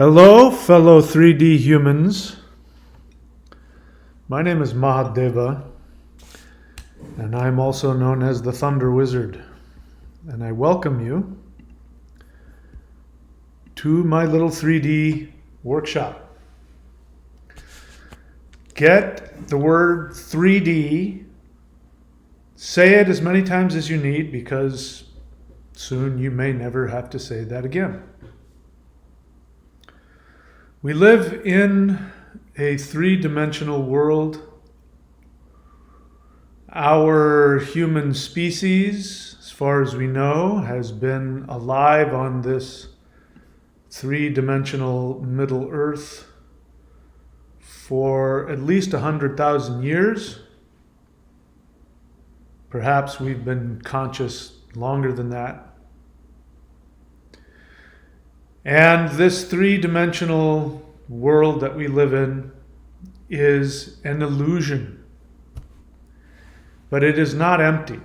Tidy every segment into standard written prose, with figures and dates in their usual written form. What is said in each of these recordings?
Hello, fellow 3D humans. My name is Mahadeva, and I'm also known as the Thunder Wizard. And I welcome you to my little 3D workshop. Get the word 3D, say it as many times as you need, because soon you may never have to say that again. We live in a three-dimensional world. Our human species, as far as we know, has been alive on this three-dimensional Middle Earth for at least 100,000 years. Perhaps we've been conscious longer than that. And this three-dimensional world that we live in is an illusion. But it is not empty.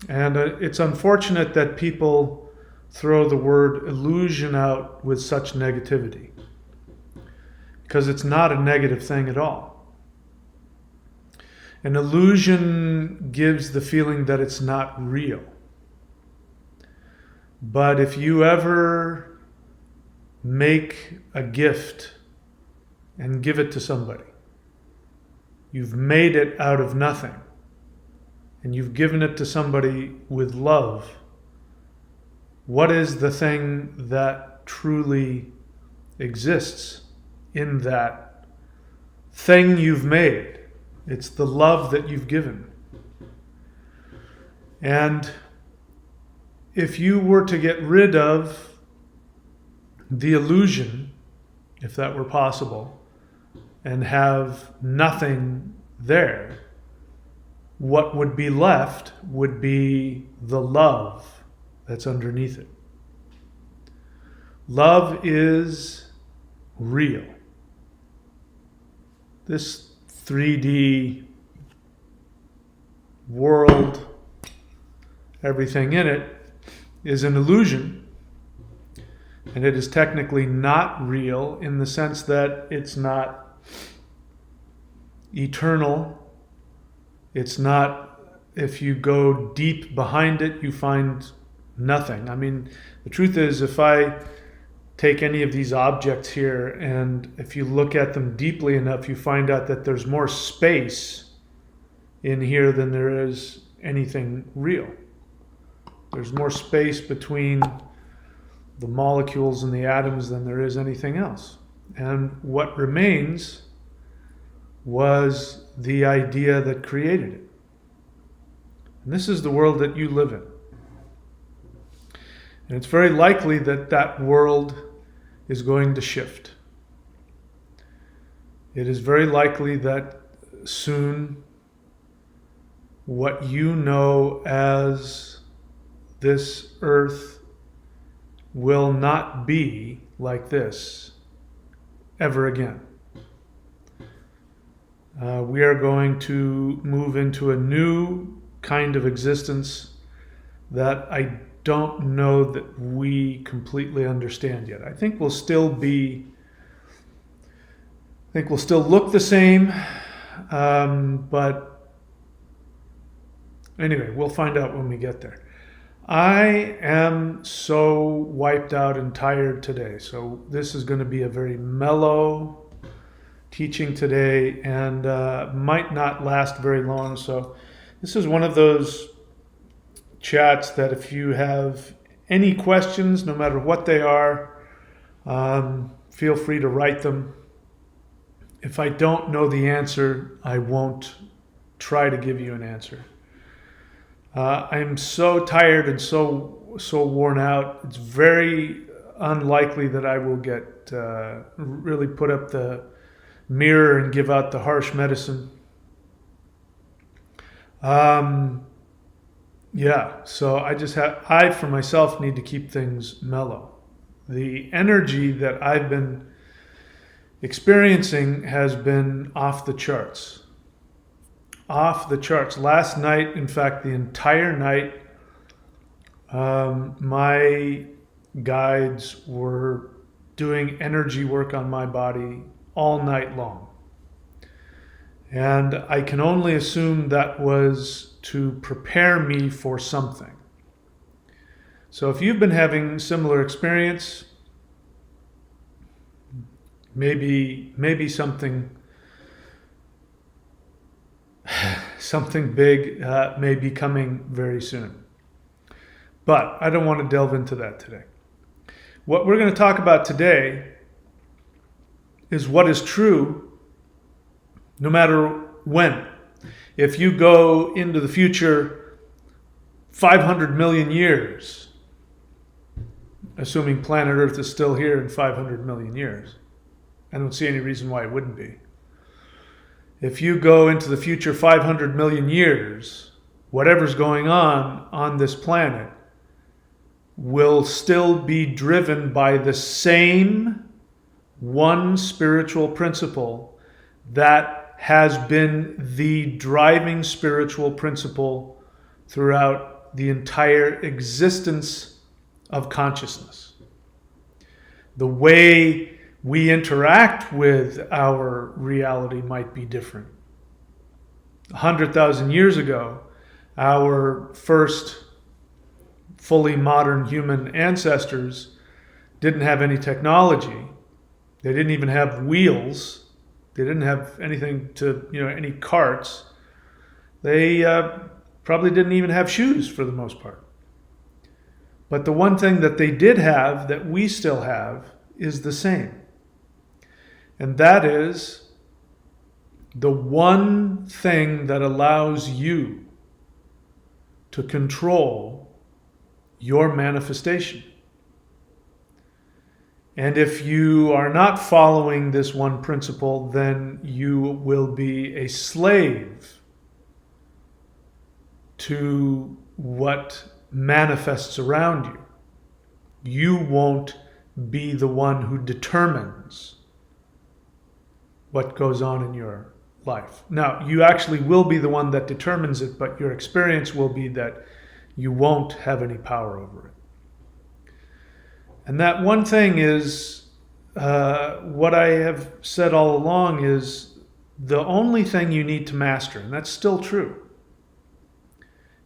And it's unfortunate that people throw the word illusion out with such negativity, because it's not a negative thing at all. An illusion gives the feeling that it's not real. But if you ever make a gift and give it to somebody, you've made it out of nothing, and you've given it to somebody with love. What is the thing that truly exists in that thing you've made? It's the love that you've given. And if you were to get rid of the illusion, if that were possible, and have nothing there, what would be left would be the love that's underneath it. Love is real. This 3D world, everything in it, is an illusion, and it is technically not real in the sense that it's not eternal. It's not, if you go deep behind it, you find nothing. I mean, the truth is, if I take any of these objects here, and if you look at them deeply enough, you find out that there's more space in here than there is anything real. There's more space between the molecules and the atoms than there is anything else. And what remains was the idea that created it. And this is the world that you live in. And it's very likely that that world is going to shift. It is very likely that soon what you know as this earth will not be like this ever again. We are going to move into a new kind of existence that I don't know that we completely understand yet. I think we'll still look the same, but anyway, we'll find out when we get there. I am so wiped out and tired today, so this is going to be a very mellow teaching today, and might not last very long. So this is one of those chats that if you have any questions, no matter what they are, feel free to write them. If I don't know the answer, I won't try to give you an answer. I'm so tired and so worn out. It's very unlikely that I will get really put up the mirror and give out the harsh medicine. So I for myself need to keep things mellow. The energy that I've been experiencing has been off the charts. Last night, in fact, the entire night, my guides were doing energy work on my body all night long. And I can only assume that was to prepare me for something. So if you've been having similar experience, maybe something big may be coming very soon. But I don't want to delve into that today. What we're going to talk about today is what is true no matter when. If you go into the future 500 million years, assuming planet Earth is still here in 500 million years, I don't see any reason why it wouldn't be. If you go into the future 500 million years, whatever's going on this planet will still be driven by the same one spiritual principle that has been the driving spiritual principle throughout the entire existence of consciousness. The way we interact with our reality might be different. 100,000 years ago, our first fully modern human ancestors didn't have any technology. They didn't even have wheels. They didn't have anything to, any carts. They probably didn't even have shoes for the most part. But the one thing that they did have that we still have is the same. And that is the one thing that allows you to control your manifestation. And if you are not following this one principle, then you will be a slave to what manifests around you. You won't be the one who determines what goes on in your life. Now, you actually will be the one that determines it, but your experience will be that you won't have any power over it. And that one thing is, what I have said all along is the only thing you need to master, and that's still true.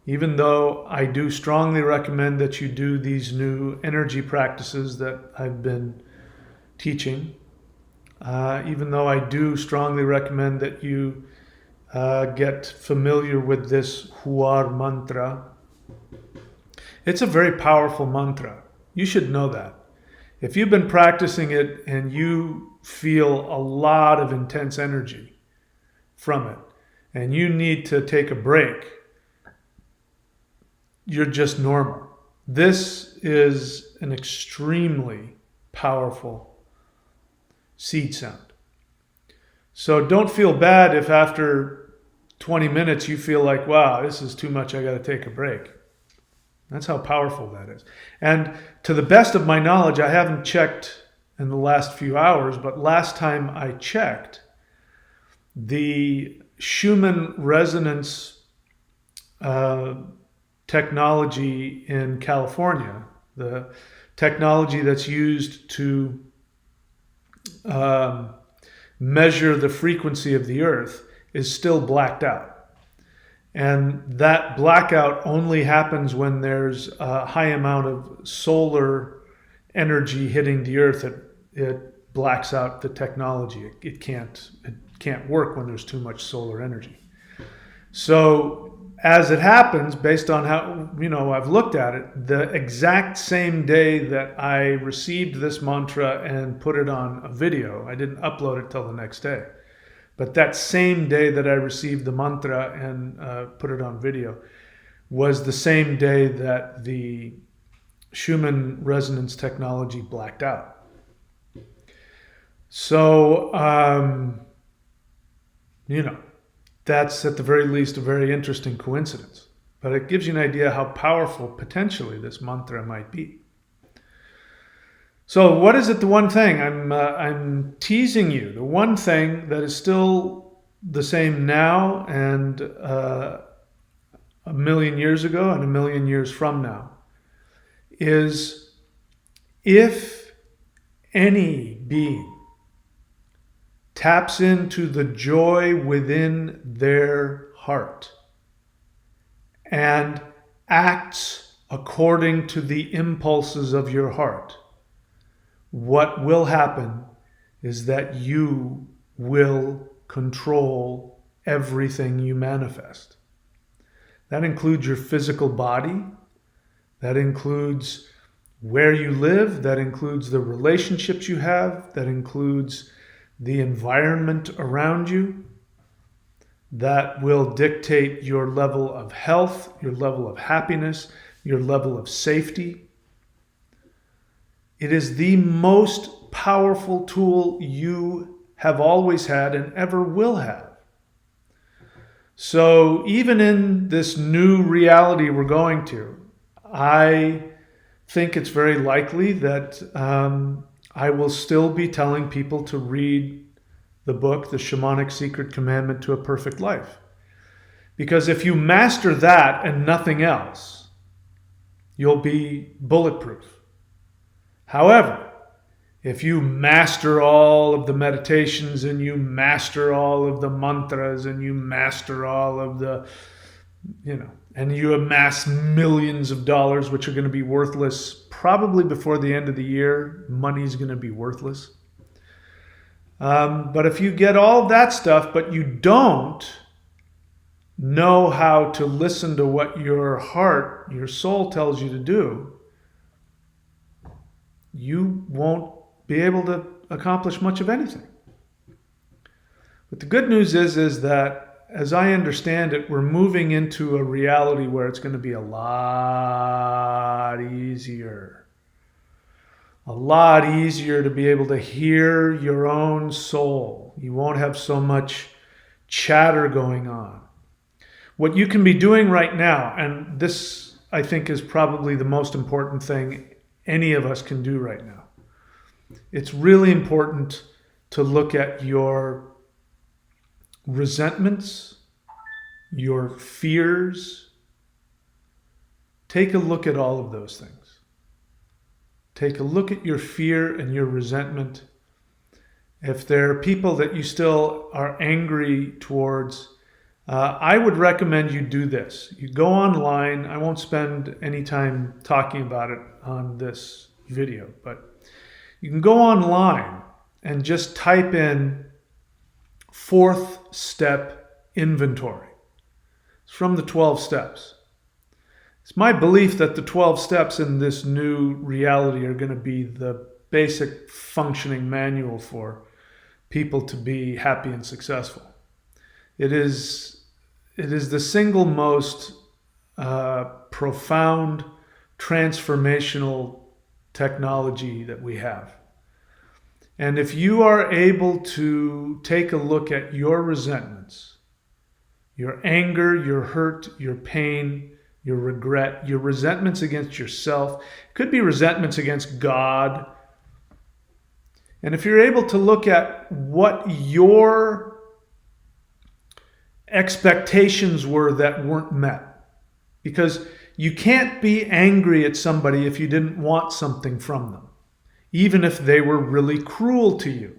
Even though I do strongly recommend that you do these new energy practices that I've been teaching, even though I do strongly recommend that you get familiar with this HUUL mantra. It's a very powerful mantra. You should know that. If you've been practicing it and you feel a lot of intense energy from it, and you need to take a break, you're just normal. This is an extremely powerful seed sound. So don't feel bad if after 20 minutes you feel like, wow, this is too much, I got to take a break. That's how powerful that is. And to the best of my knowledge, I haven't checked in the last few hours, but last time I checked, the Schumann resonance technology in California, the technology that's used to measure the frequency of the Earth, is still blacked out. And that blackout only happens when there's a high amount of solar energy hitting the Earth. It blacks out the technology. It can't work when there's too much solar energy. So as it happens, based on how I've looked at it, the exact same day that I received this mantra and put it on a video, I didn't upload it till the next day. But that same day that I received the mantra and put it on video was the same day that the Schumann resonance technology blacked out. So, that's at the very least a very interesting coincidence. But it gives you an idea how powerful potentially this mantra might be. So what is it, the one thing? I'm teasing you. The one thing that is still the same now and a million years ago and a million years from now is if any being taps into the joy within their heart and acts according to the impulses of your heart, what will happen is that you will control everything you manifest. That includes your physical body. That includes where you live. That includes the relationships you have. That includes the environment around you. That will dictate your level of health, your level of happiness, your level of safety. It is the most powerful tool you have always had and ever will have. So even in this new reality we're going to, I think it's very likely that I will still be telling people to read the book, The Shamanic Secret Commandment to a Perfect Life. Because if you master that and nothing else, you'll be bulletproof. However, if you master all of the meditations and you master all of the mantras and you master all of the, and you amass millions of dollars, which are going to be worthless probably before the end of the year, money's going to be worthless. But if you get all that stuff, but you don't know how to listen to what your heart, your soul tells you to do, you won't be able to accomplish much of anything. But the good news is that, as I understand it, we're moving into a reality where it's going to be a lot easier. A lot easier to be able to hear your own soul. You won't have so much chatter going on. What you can be doing right now, and this I think is probably the most important thing any of us can do right now. It's really important to look at your resentments, your fears. Take a look at all of those things. Take a look at your fear and your resentment. If there are people that you still are angry towards, I would recommend you do this. You go online. I won't spend any time talking about it on this video, but you can go online and just type in 4th step inventory. It's from the 12 steps. It's my belief that the 12 steps in this new reality are going to be the basic functioning manual for people to be happy and successful. It is the single most profound transformational technology that we have. And if you are able to take a look at your resentments, your anger, your hurt, your pain, your regret, your resentments against yourself, it could be resentments against God. And if you're able to look at what your expectations were that weren't met, because you can't be angry at somebody if you didn't want something from them, even if they were really cruel to you.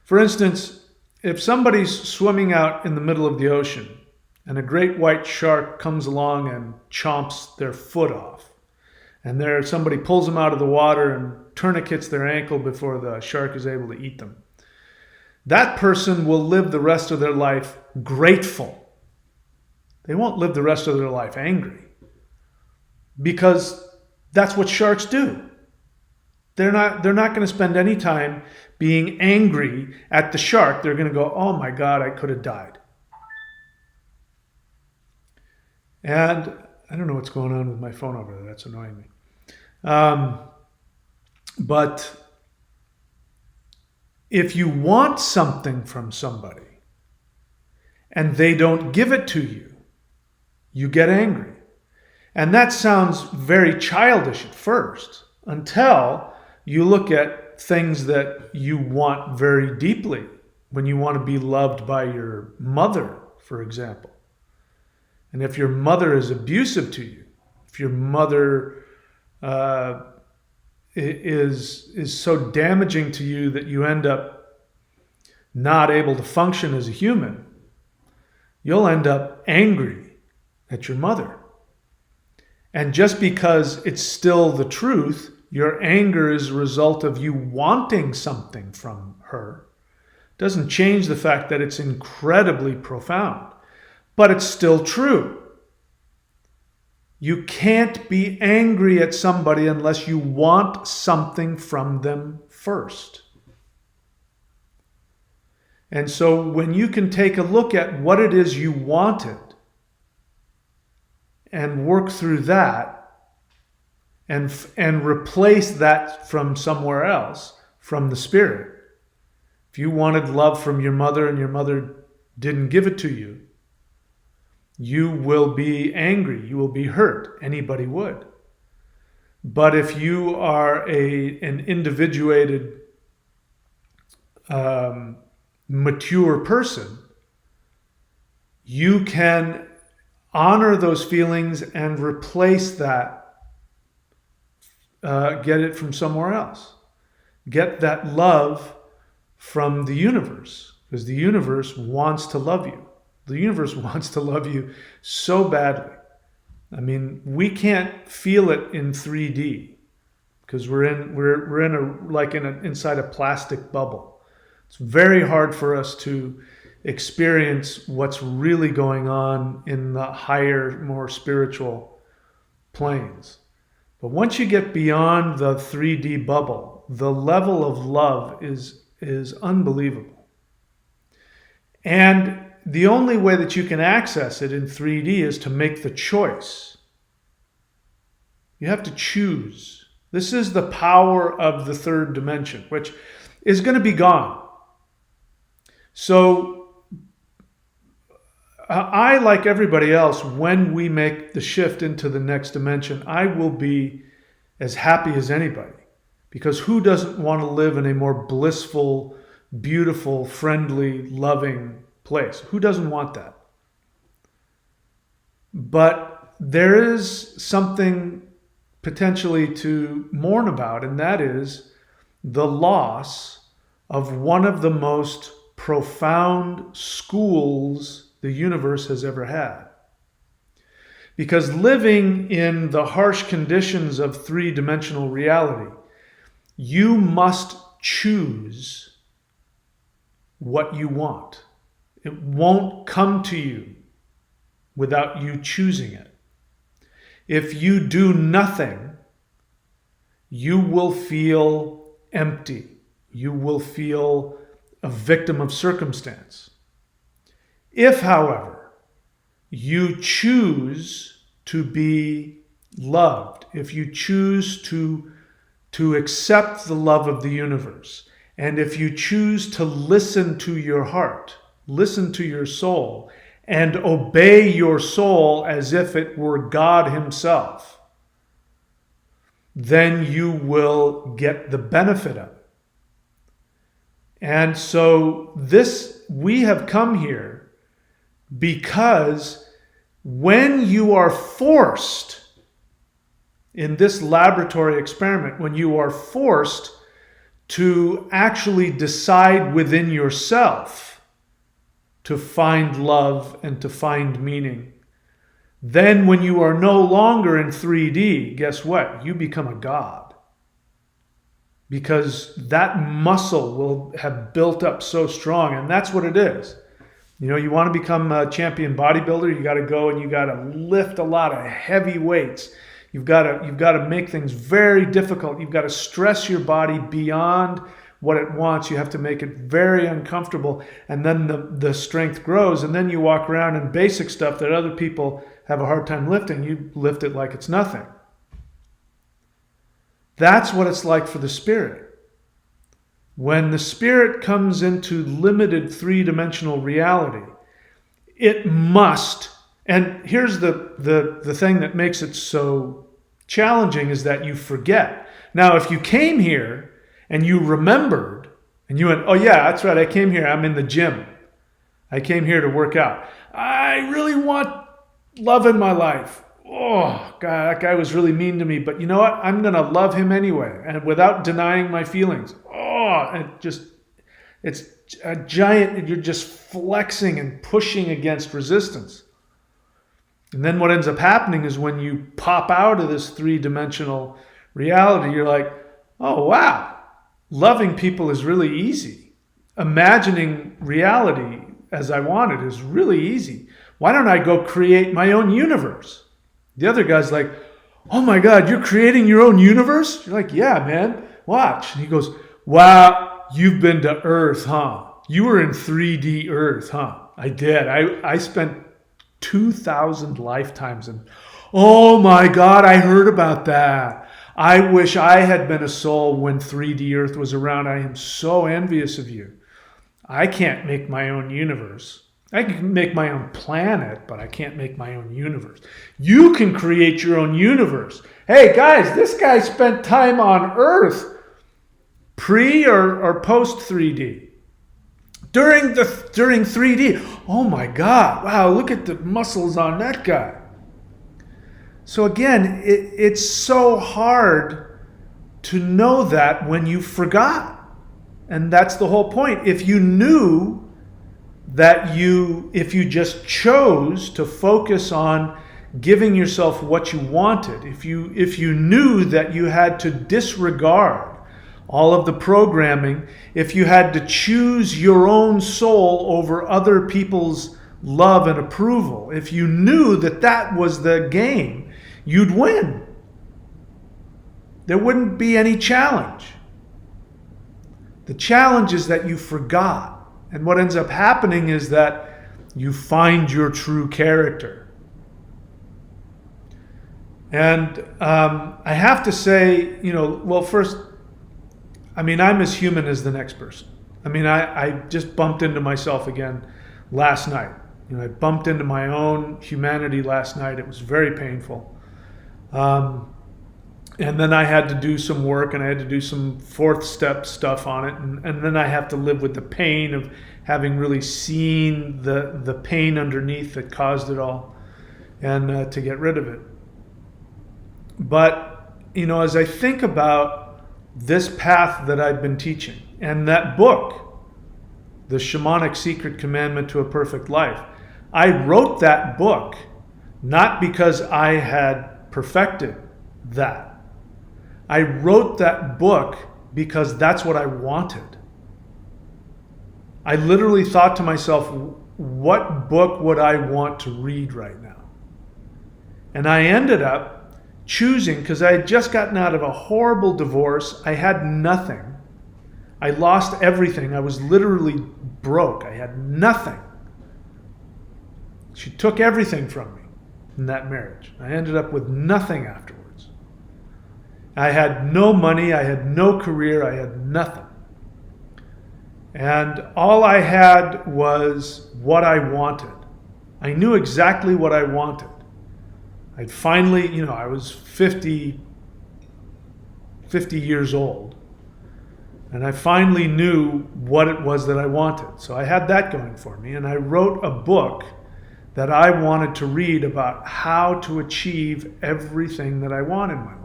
For instance, if somebody's swimming out in the middle of the ocean and a great white shark comes along and chomps their foot off, and somebody pulls them out of the water and tourniquets their ankle before the shark is able to eat them, that person will live the rest of their life grateful. They won't live the rest of their life angry, because that's what sharks do. They're not going to spend any time being angry at the shark. They're going to go, oh my God, I could have died. And I don't know what's going on with my phone over there. That's annoying me. But if you want something from somebody and they don't give it to you, you get angry. And that sounds very childish at first, until you look at things that you want very deeply. When you want to be loved by your mother, for example. And if your mother is abusive to you, if your mother is so damaging to you that you end up not able to function as a human, you'll end up angry at your mother. And just because it's still the truth, your anger is a result of you wanting something from her, doesn't change the fact that it's incredibly profound. But it's still true. You can't be angry at somebody unless you want something from them first. And so when you can take a look at what it is you wanted and work through that and replace that from somewhere else, from the spirit. If you wanted love from your mother and your mother didn't give it to you, you will be angry, you will be hurt. Anybody would. But if you are an individuated, mature person, you can honor those feelings and replace that, get it from somewhere else. Get that love from the universe, because the universe wants to love you. The universe wants to love you so badly. I mean, we can't feel it in 3D because we're inside a plastic bubble. It's very hard for us to experience what's really going on in the higher, more spiritual planes. But once you get beyond the 3D bubble, the level of love is unbelievable. And the only way that you can access it in 3D is to make the choice. You have to choose. This is the power of the third dimension, which is going to be gone. So I, like everybody else, when we make the shift into the next dimension, I will be as happy as anybody. Because who doesn't want to live in a more blissful, beautiful, friendly, loving place? Who doesn't want that? But there is something potentially to mourn about, and that is the loss of one of the most profound schools the universe has ever had. Because living in the harsh conditions of three-dimensional reality, you must choose what you want. It won't come to you without you choosing it. If you do nothing, you will feel empty. You will feel a victim of circumstance. If, however, you choose to be loved, if you choose to accept the love of the universe, and if you choose to listen to your heart, listen to your soul, and obey your soul as if it were God himself, then you will get the benefit of it. And so we have come here because when you are forced in this laboratory experiment, when you are forced to actually decide within yourself to find love and to find meaning, then when you are no longer in 3D, guess what? You become a god. Because that muscle will have built up so strong, and that's what it is. You know, you want to become a champion bodybuilder, you got to go and you got to lift a lot of heavy weights. You've got to make things very difficult. You've got to stress your body beyond what it wants. You have to make it very uncomfortable, and then the strength grows, and then you walk around and basic stuff that other people have a hard time lifting, you lift it like it's nothing. That's what it's like for the spirit. When the spirit comes into limited three-dimensional reality, it must, and here's the thing that makes it so challenging is that you forget. Now, if you came here and you remembered, and you went, oh yeah, that's right, I came here, I'm in the gym. I came here to work out. I really want love in my life. oh, God, that guy was really mean to me, but you know what? I'm going to love him anyway, and without denying my feelings. Oh, and it's a giant, you're just flexing and pushing against resistance. And then what ends up happening is when you pop out of this three-dimensional reality, you're like, oh, wow, loving people is really easy. Imagining reality as I want it is really easy. Why don't I go create my own universe? The other guy's like, oh my God, you're creating your own universe? You're like, yeah, man, watch. And he goes, wow, you've been to Earth, huh? You were in 3D Earth, huh? I did. I spent 2,000 lifetimes in. Oh my God, I heard about that. I wish I had been a soul when 3D Earth was around. I am so envious of you. I can't make my own universe. I can make my own planet, but I can't make my own universe. You can create your own universe. Hey guys, this guy spent time on Earth pre or post 3D. During 3D, oh my God, wow, look at the muscles on that guy. So again, it's so hard to know that when you forgot. And that's the whole point. If you knew that if you just chose to focus on giving yourself what you wanted, if you knew that you had to disregard all of the programming, if you had to choose your own soul over other people's love and approval, if you knew that that was the game, you'd win. There wouldn't be any challenge. The challenge is that you forgot. And what ends up happening is that you find your true character. And I have to say, well, first, I'm as human as the next person. I just bumped into myself again last night. I bumped into my own humanity last night. It was very painful. And then I had to do some work, and I had to do some fourth step stuff on it. And then I have to live with the pain of having really seen the pain underneath that caused it all, and to get rid of it. But, as I think about this path that I've been teaching, and that book, The Shamanic Secret Commandment to a Perfect Life, I wrote that book not because I had perfected that. I wrote that book because that's what I wanted. I literally thought to myself, what book would I want to read right now? And I ended up choosing, because I had just gotten out of a horrible divorce. I had nothing. I lost everything. I was literally broke. I had nothing. She took everything from me in that marriage. I ended up with nothing afterwards. I had no money. I had no career. I had nothing. And all I had was what I wanted. I knew exactly what I wanted. I'd finally, I was 50 years old. And I finally knew what it was that I wanted. So I had that going for me. And I wrote a book that I wanted to read about how to achieve everything that I want in my life.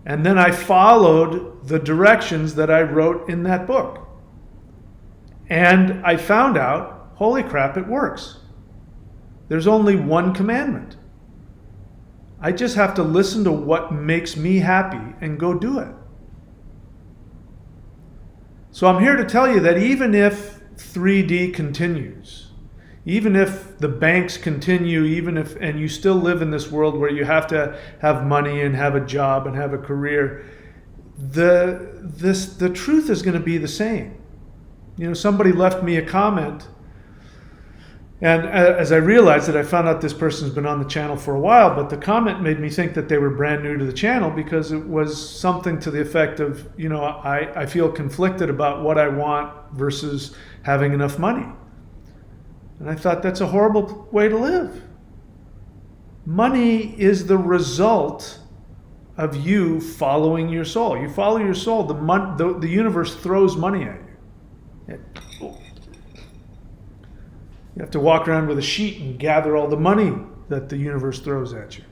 And then I followed the directions that I wrote in that book. And I found out, holy crap, it works. There's only one commandment. I just have to listen to what makes me happy and go do it. So I'm here to tell you that even if 3D continues, even if the banks continue, and you still live in this world where you have to have money and have a job and have a career, the truth is going to be the same. Somebody left me a comment, and as I realized that, I found out this person's been on the channel for a while, but the comment made me think that they were brand new to the channel, because it was something to the effect of, I feel conflicted about what I want versus having enough money. And I thought, that's a horrible way to live. Money is the result of you following your soul. You follow your soul, the universe throws money at you. You have to walk around with a sheet and gather all the money that the universe throws at you.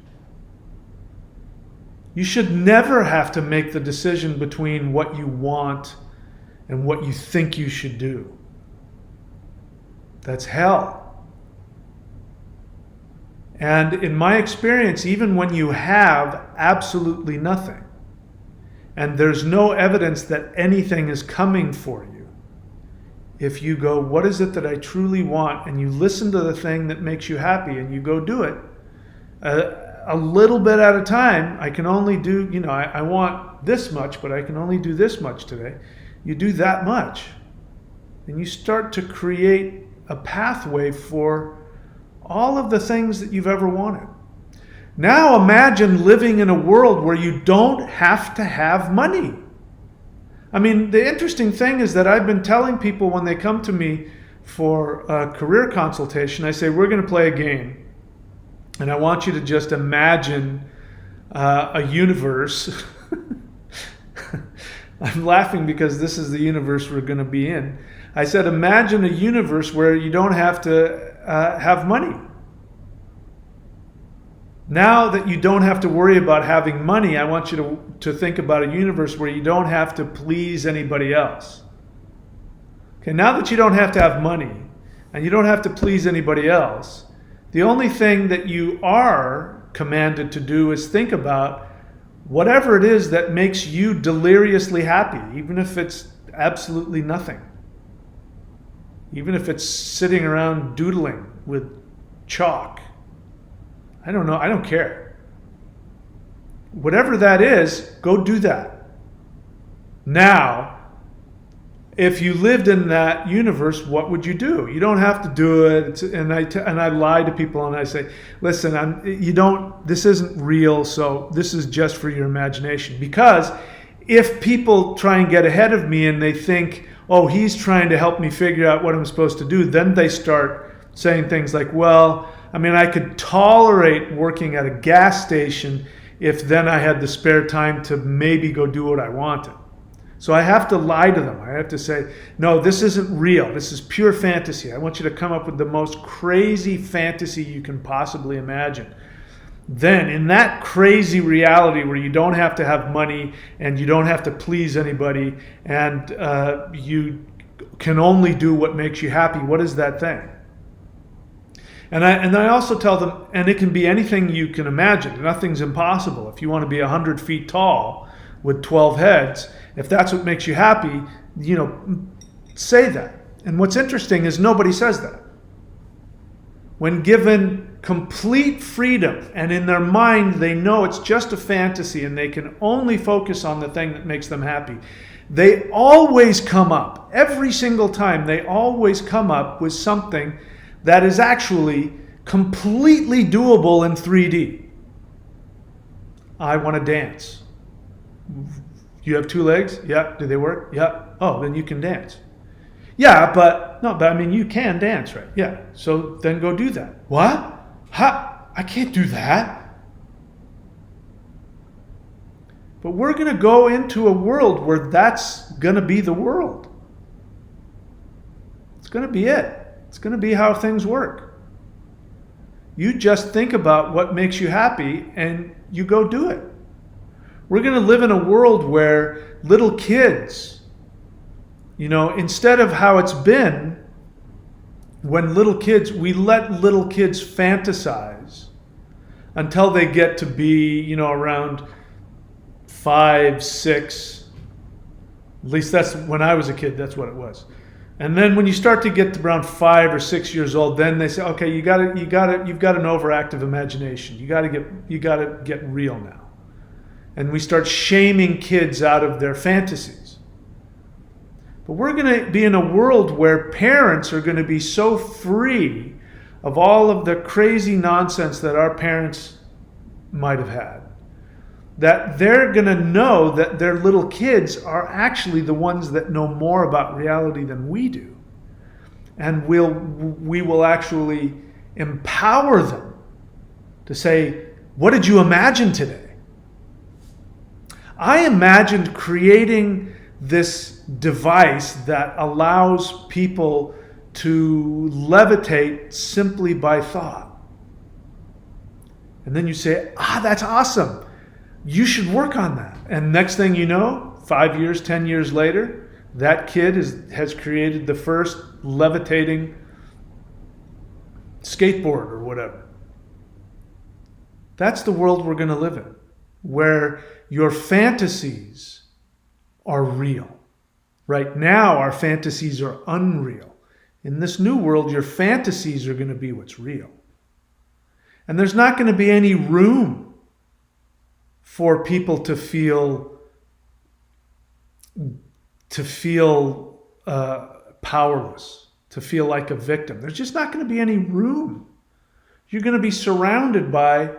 You should never have to make the decision between what you want and what you think you should do. That's hell. And in my experience, even when you have absolutely nothing, and there's no evidence that anything is coming for you, if you go, what is it that I truly want? And you listen to the thing that makes you happy and you go do it, a little bit at a time. I can only do, I want this much, but I can only do this much today. You do that much. And you start to create a pathway for all of the things that you've ever wanted. Now imagine living in a world where you don't have to have money. I mean, the interesting thing is that I've been telling people when they come to me for a career consultation, I say, we're going to play a game. And I want you to just imagine a universe. I'm laughing because this is the universe we're going to be in. I said, imagine a universe where you don't have to have money. Now that you don't have to worry about having money, I want you to think about a universe where you don't have to please anybody else. Okay, now that you don't have to have money and you don't have to please anybody else, the only thing that you are commanded to do is think about whatever it is that makes you deliriously happy, even if it's absolutely nothing. Even if it's sitting around doodling with chalk. I don't know, I don't care. Whatever that is, go do that. Now, if you lived in that universe, what would you do? You don't have to do it. And I lie to people and I say, listen, this isn't real, so this is just for your imagination. Because if people try and get ahead of me and they think, oh, he's trying to help me figure out what I'm supposed to do, then they start saying things like, well, I mean, I could tolerate working at a gas station if then I had the spare time to maybe go do what I wanted. So I have to lie to them. I have to say, no, this isn't real. This is pure fantasy. I want you to come up with the most crazy fantasy you can possibly imagine. Then in that crazy reality where you don't have to have money and you don't have to please anybody and you can only do what makes you happy, what is that thing? And I also tell them, and it can be anything you can imagine. Nothing's impossible. If you want to be 100 feet tall with 12 heads, if that's what makes you happy, say that. And what's interesting is nobody says that. When given complete freedom and in their mind they know it's just a fantasy and they can only focus on the thing that makes them happy, they always come up, every single time, they always come up with something that is actually completely doable in 3D. I want to dance. You have two legs? Yeah. Do they work? Yeah. Oh, then you can dance. Yeah, but I mean, you can dance, right? Yeah. So then go do that. What? I can't do that. But we're going to go into a world where that's going to be the world. It's going to be it. It's going to be how things work. You just think about what makes you happy and you go do it. We're going to live in a world where little kids, instead of how it's been when we let little kids fantasize until they get to be, around 5, 6. At least that's when I was a kid, that's what it was. And then when you start to get to around 5 or 6 years old, then they say, okay, you've got an overactive imagination. You got to get real now. And we start shaming kids out of their fantasies. But we're going to be in a world where parents are going to be so free of all of the crazy nonsense that our parents might have had, that they're going to know that their little kids are actually the ones that know more about reality than we do. And we will actually empower them to say, what did you imagine today? I imagined creating this device that allows people to levitate simply by thought. And then you say, that's awesome. You should work on that. And next thing you know, 5 years, 10 years later, that kid has created the first levitating skateboard or whatever. That's the world we're going to live in, where your fantasies are real. Right now, our fantasies are unreal. In this new world, your fantasies are going to be what's real. And there's not going to be any room for people to feel powerless, to feel like a victim. There's just not going to be any room. You're going to be surrounded by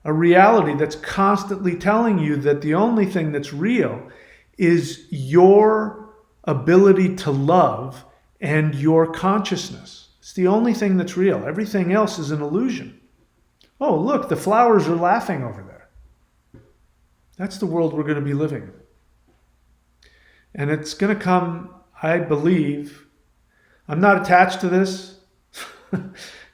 a reality that's constantly telling you that the only thing that's real is your ability to love and your consciousness. It's the only thing that's real. Everything else is an illusion. Oh, look, the flowers are laughing over there. That's the world we're going to be living in. And it's going to come, I believe, I'm not attached to this.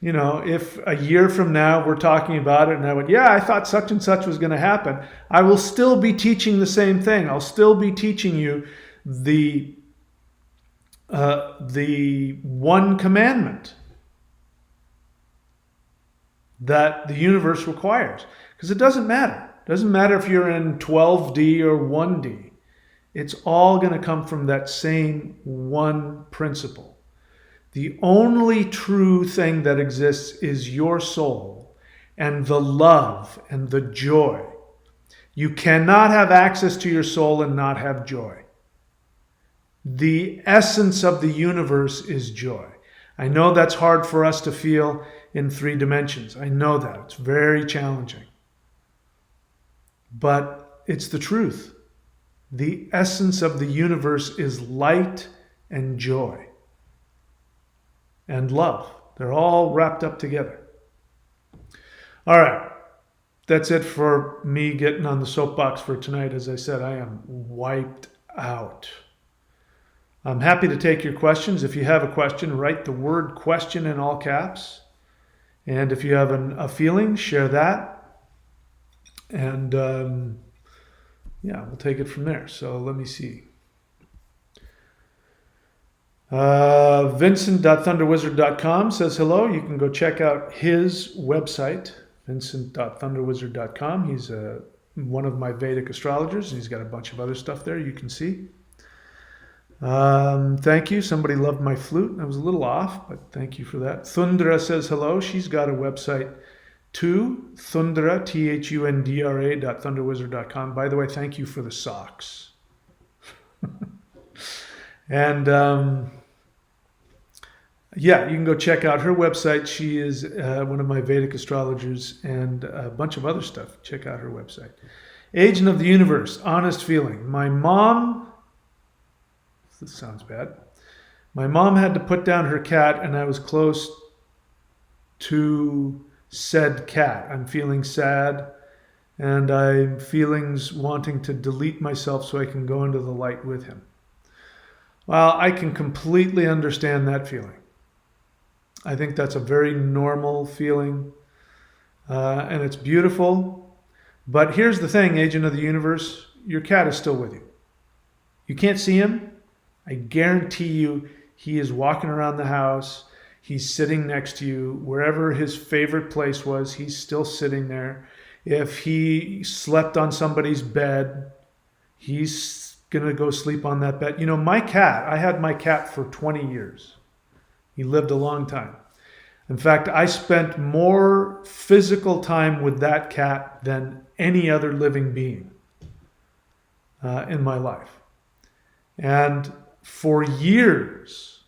You know, if a year from now we're talking about it and I went, I thought such and such was going to happen, I will still be teaching the same thing. I'll still be teaching you the one commandment that the universe requires. Because it doesn't matter. It doesn't matter if you're in 12D or 1D. It's all going to come from that same one principle. The only true thing that exists is your soul and the love and the joy. You cannot have access to your soul and not have joy. The essence of the universe is joy. I know that's hard for us to feel in 3 dimensions. I know that. It's very challenging. But it's the truth. The essence of the universe is light and joy and love. They're all wrapped up together. All right. That's it for me getting on the soapbox for tonight. As I said, I am wiped out. I'm happy to take your questions. If you have a question, write the word question in all caps. And if you have a feeling, share that. And we'll take it from there. So let me see. Vincent.thunderwizard.com says hello. You can go check out his website, Vincent.thunderwizard.com. He's one of my Vedic astrologers, and he's got a bunch of other stuff there you can see. Thank you. Somebody loved my flute. I was a little off, but thank you for that. Thundra says hello. She's got a website too. Thundra, THUNDRA.thunderwizard.com. By the way, thank you for the socks. And you can go check out her website. She is one of my Vedic astrologers and a bunch of other stuff. Check out her website. Agent of the Universe, honest feeling. My mom, this sounds bad. My mom had to put down her cat and I was close to said cat. I'm feeling sad and I'm feelings wanting to delete myself so I can go into the light with him. Well, I can completely understand that feeling. I think that's a very normal feeling, and it's beautiful. But here's the thing, Agent of the Universe, your cat is still with you. You can't see him. I guarantee you he is walking around the house. He's sitting next to you. Wherever his favorite place was, he's still sitting there. If he slept on somebody's bed, he's going to go sleep on that bed. You know, my cat, I had my cat for 20 years. He lived a long time. In fact, I spent more physical time with that cat than any other living being in my life. And for years,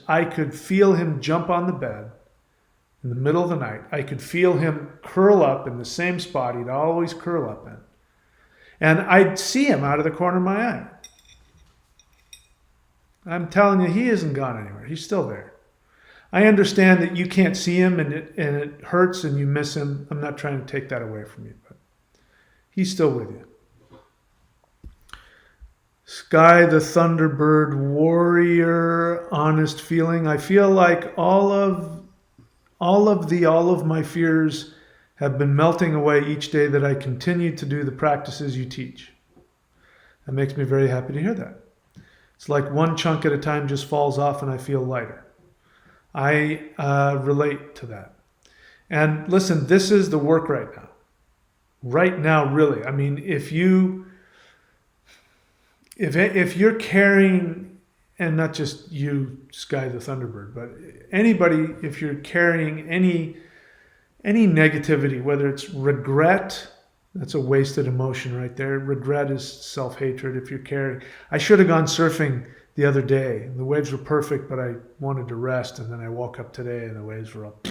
I could feel him jump on the bed in the middle of the night. I could feel him curl up in the same spot he'd always curl up in. And I'd see him out of the corner of my eye. I'm telling you, he isn't gone anywhere. He's still there. I understand that you can't see him and it hurts and you miss him. I'm not trying to take that away from you, but he's still with you. Sky the Thunderbird Warrior, honest feeling. I feel like all of my fears have been melting away each day that I continue to do the practices you teach. That makes me very happy to hear that. It's like one chunk at a time just falls off and I feel lighter. I relate to that. And listen, this is the work right now. Right now, really. I mean, if you're carrying, and not just you, Sky the Thunderbird, but anybody, if you're carrying any negativity, whether it's regret, that's a wasted emotion right there. Regret is self-hatred. If you're carrying, I should have gone surfing the other day. The waves were perfect, but I wanted to rest, and then I woke up today and the waves were up.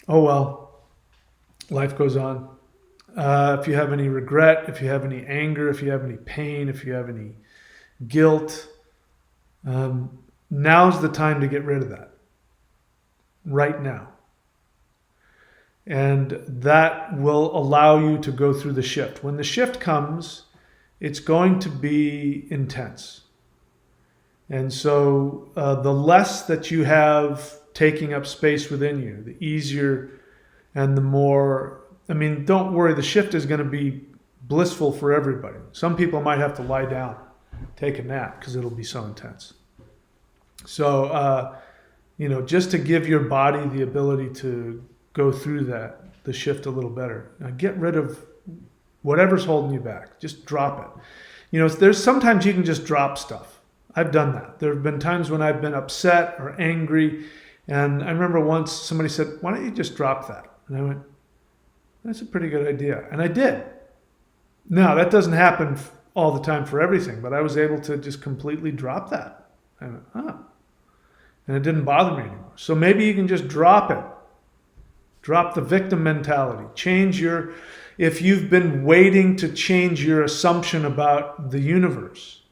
Oh well. Life goes on. If you have any regret, if you have any anger, if you have any pain, if you have any guilt, now's the time to get rid of that. Right now. And that will allow you to go through the shift. When the shift comes, it's going to be intense. And so the less that you have taking up space within you, the easier and the more, I mean, don't worry, the shift is going to be blissful for everybody. Some people might have to lie down, take a nap, because it'll be so intense. So, just to give your body the ability to go through the shift a little better. Now get rid of whatever's holding you back. Just drop it. There's sometimes you can just drop stuff. I've done that. There have been times when I've been upset or angry, and I remember once somebody said, "Why don't you just drop that?" And I went, "That's a pretty good idea." And I did. Now, that doesn't happen all the time for everything, but I was able to just completely drop that. I went, and it didn't bother me anymore. So maybe you can just drop it. Drop the victim mentality. If you've been waiting to change your assumption about the universe,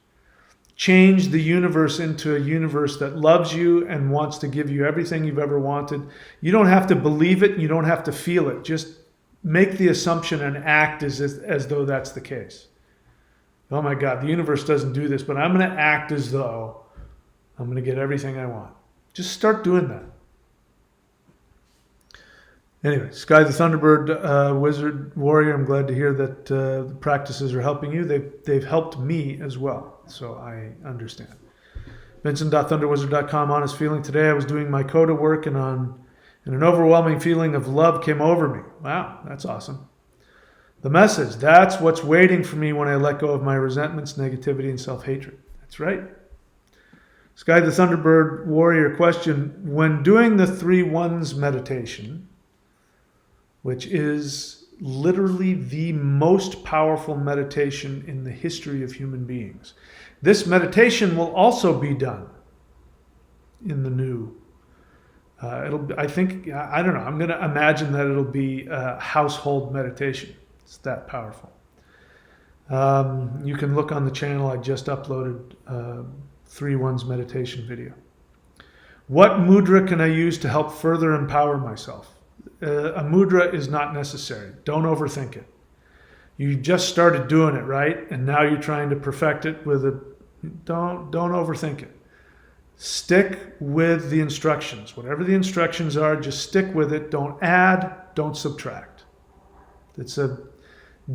change the universe into a universe that loves you and wants to give you everything you've ever wanted. You don't have to believe it. You don't have to feel it. Just make the assumption and act as though that's the case. Oh my God, the universe doesn't do this, but I'm going to act as though I'm going to get everything I want. Just start doing that. Anyway, Sky the Thunderbird, Wizard, Warrior, I'm glad to hear that the practices are helping you. They've helped me as well, so I understand. Vincent.thunderwizard.com, honest feeling. Today I was doing my coda work and an overwhelming feeling of love came over me. Wow, that's awesome. The message, that's what's waiting for me when I let go of my resentments, negativity, and self-hatred. That's right. Sky the Thunderbird, Warrior, question. When doing the 3 ones meditation, which is literally the most powerful meditation in the history of human beings. This meditation will also be done in the new. I don't know, I'm going to imagine that it'll be a household meditation. It's that powerful. You can look on the channel. I just uploaded 3 ones meditation video. What mudra can I use to help further empower myself? A mudra is not necessary. Don't overthink it. You just started doing it, right? And now you're trying to perfect it don't overthink it. Stick with the instructions. Whatever the instructions are, just stick with it. Don't add, don't subtract. It's a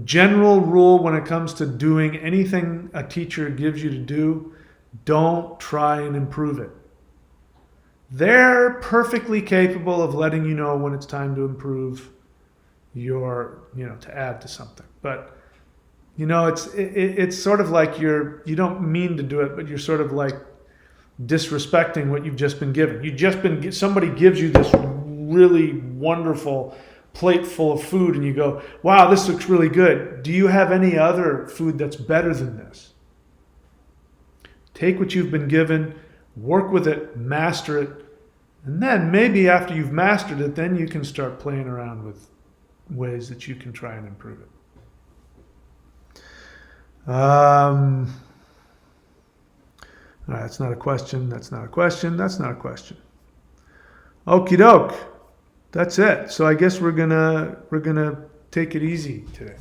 general rule when it comes to doing anything a teacher gives you to do. Don't try and improve it. They're perfectly capable of letting you know when it's time to improve to add to something. But, it's sort of like you don't mean to do it, but you're sort of like disrespecting what you've just been given. Somebody gives you this really wonderful plate full of food and you go, wow, this looks really good. Do you have any other food that's better than this? Take what you've been given, work with it, master it, and then maybe after you've mastered it, then you can start playing around with ways that you can try and improve it. All right, that's not a question. That's not a question. That's not a question. Okie doke. That's it. So I guess we're gonna take it easy today.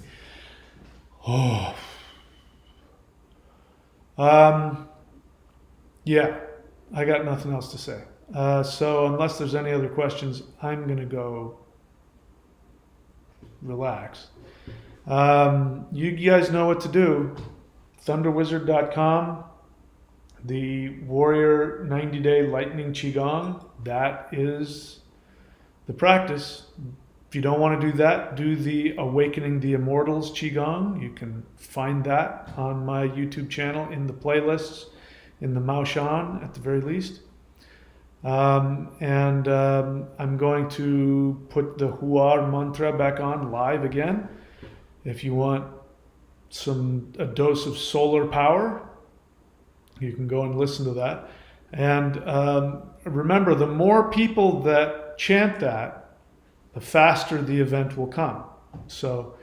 Yeah. I got nothing else to say. So unless there's any other questions, I'm going to go relax. You guys know what to do. Thunderwizard.com, the Warrior 90-day Lightning Qigong. That is the practice. If you don't want to do that, do the Awakening the Immortals Qigong. You can find that on my YouTube channel in the playlists, in the Maoshan at the very least. I'm going to put the HUUL mantra back on live again. If you want a dose of solar power, you can go and listen to that. And remember, the more people that chant that, the faster the event will come. So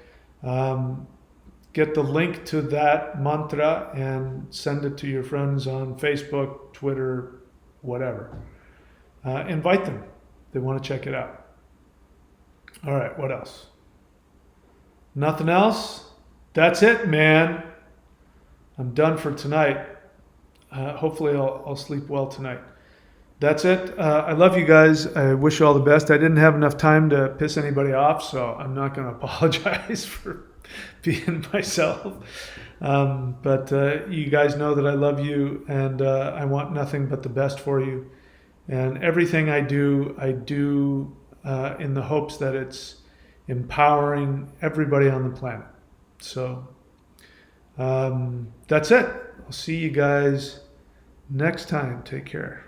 get the link to that mantra and send it to your friends on Facebook, Twitter, whatever. Invite them. They want to check it out. All right, what else? Nothing else? That's it, man. I'm done for tonight. Hopefully I'll sleep well tonight. That's it. I love you guys. I wish you all the best. I didn't have enough time to piss anybody off, so I'm not going to apologize for being myself. But you guys know that I love you, and I want nothing but the best for you. And everything I do in the hopes that it's empowering everybody on the planet. So that's it. I'll see you guys next time. Take care.